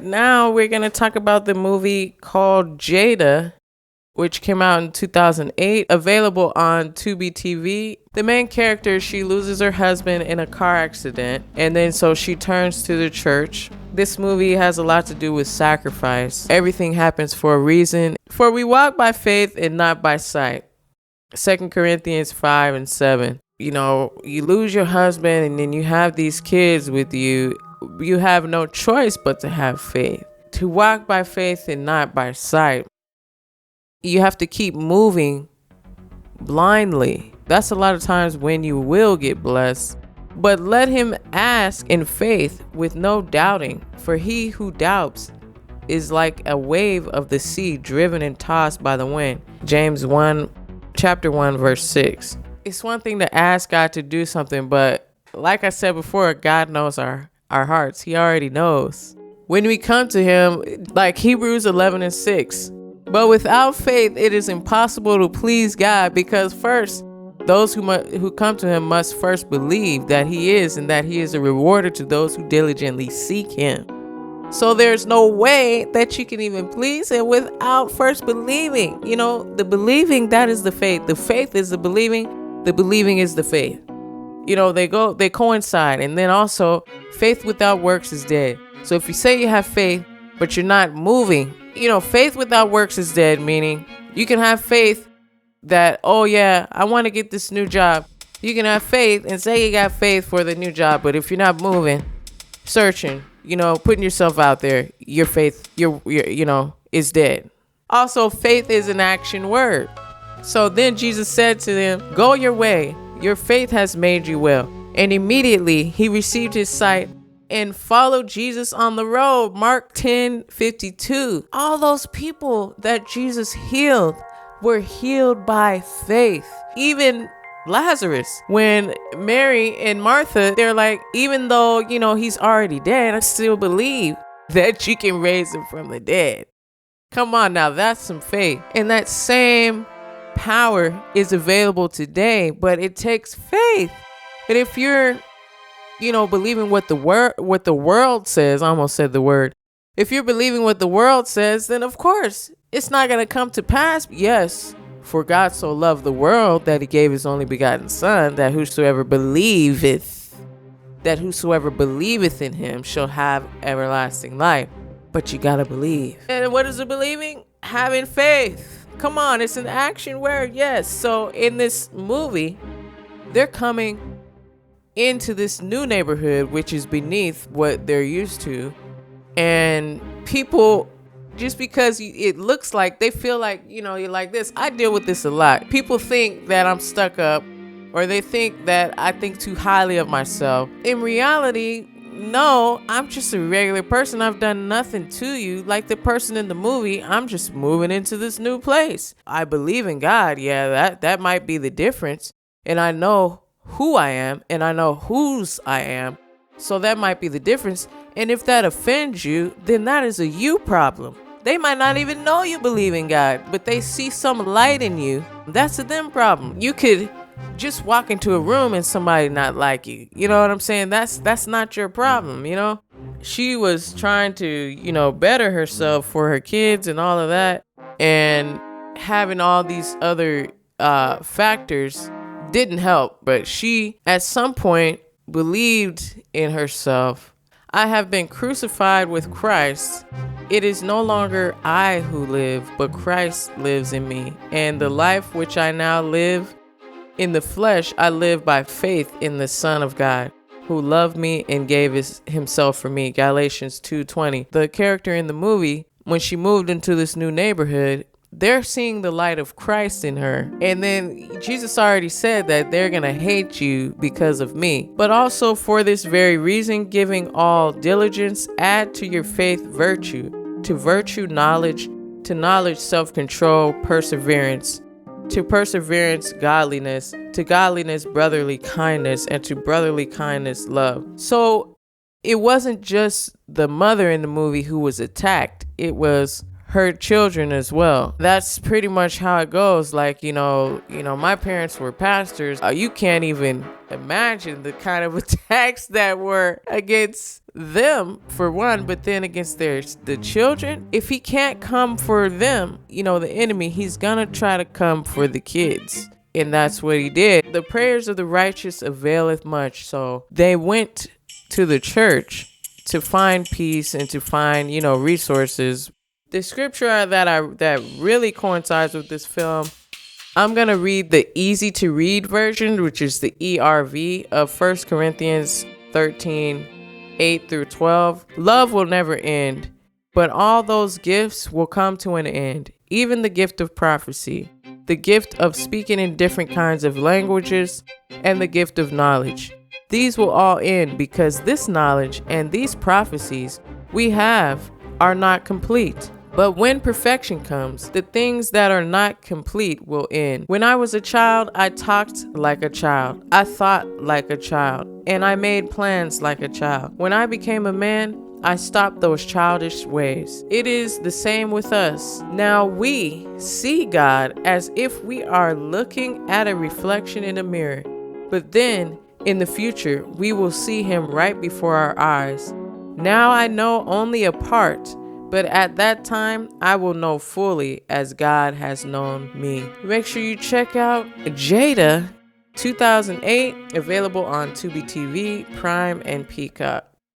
Now we're going to talk about the movie called 𝗏𝗏, which came out in 2008, available on Tᴜબ્ɪTV. The main character, she loses her husband in a car accident, and then so she turns to the church. This movie has a lot to do with sacrifice. Everything happens for a reason. For we walk by faith and not by sight. 2 Corinthians 5:7. You know, you lose your husband and then you have these kids with you. You have no choice but to have faith. To walk by faith and not by sight. You have to keep moving blindly. That's a lot of times when you will get blessed. But let him ask in faith with no doubting. For he who doubts is like a wave of the sea driven and tossed by the wind. James 1, chapter 1, verse 6. It's one thing to ask God to do something, but like I said before, God knows our hearts. He already knows. When we come to him, like Hebrews 11:6. But without faith, it is impossible to please God, because first, those who come to him must first believe that he is, and that he is a rewarder to those who diligently seek him. So there's no way that you can even please him without first believing. You know, the believing, that is the faith. The faith is the believing is the faith. You know, they coincide. And then also, faith without works is dead. So if you say you have faith, but you're not moving, you know, faith without works is dead, meaning you can have faith that, oh yeah, I want to get this new job. You can have faith and say you got faith for the new job, but if you're not moving, searching, you know, putting yourself out there, your faith, is dead. Also, faith is an action word. So then Jesus said to them, go your way, your faith has made you well. And immediately he received his sight and followed Jesus on the road. Mark 10:52. All those people that Jesus healed were healed by faith. Even Lazarus, when Mary and Martha, they're like, even though, you know, he's already dead, I still believe that you can raise him from the dead. Come on now, that's some faith. And that same power is available today, but it takes faith. But if you're, you know, believing what the world says, I almost said the word. If you're believing what the world says, then of course it's not going to come to pass. Yes, for God so loved the world that he gave his only begotten son, that whosoever believeth in him shall have everlasting life. But you got to believe. And what is the believing? Having faith. Come on, it's an action word. Yes. So in this movie, they're coming into this new neighborhood, which is beneath what they're used to. And people, just because it looks like, they feel like, you know, you're like this. I deal with this a lot. People think that I'm stuck up, or they think that I think too highly of myself. In reality, no, I'm just a regular person. I've done nothing to you. Like the person in the movie, I'm just moving into this new place. I believe in God. Yeah, that might be the difference. And I know who I am, and I know whose I am. So that might be the difference. And if that offends you, then that is a you problem. They might not even know you believe in God, but they see some light in you. That's a them problem. You could just walk into a room and somebody not like you. You know what I'm saying? That's not your problem, you know? She was trying to, you know, better herself for her kids and all of that. And having all these other factors didn't help, but she at some point believed in herself. I have been crucified with Christ. It is no longer I who live, but Christ lives in me. And the life which I now live in the flesh, I live by faith in the Son of God, who loved me and gave himself for me. Galatians 2:20. The character in the movie, when she moved into this new neighborhood, they're seeing the light of Christ in her. And then Jesus already said that they're going to hate you because of me. But also for this very reason, giving all diligence, add to your faith virtue, to virtue knowledge, to knowledge self-control, perseverance, to perseverance godliness, to godliness brotherly kindness, and to brotherly kindness love. So it wasn't just the mother in the movie who was attacked. It was her children as well. That's pretty much how it goes. Like, my parents were pastors. You can't even imagine the kind of attacks that were against them, for one, but then against the children. If he can't come for them, the enemy, he's gonna try to come for the kids. And that's what he did. The prayers of the righteous availeth much. So they went to the church to find peace and to find, resources. The scripture that really coincides with this film, I'm going to read the easy to read version, which is the ERV of 1 Corinthians 13, 8 through 12. Love will never end, but all those gifts will come to an end, even the gift of prophecy, the gift of speaking in different kinds of languages, and the gift of knowledge. These will all end because this knowledge and these prophecies we have are not complete. But when perfection comes, the things that are not complete will end. When I was a child, I talked like a child. I thought like a child, and I made plans like a child. When I became a man, I stopped those childish ways. It is the same with us. Now we see God as if we are looking at a reflection in a mirror. But then, in the future, we will see him right before our eyes. Now I know only a part, but at that time, I will know fully as God has known me. Make sure you check out Jada 2008, available on TүBİTV, Prime, and Peacock.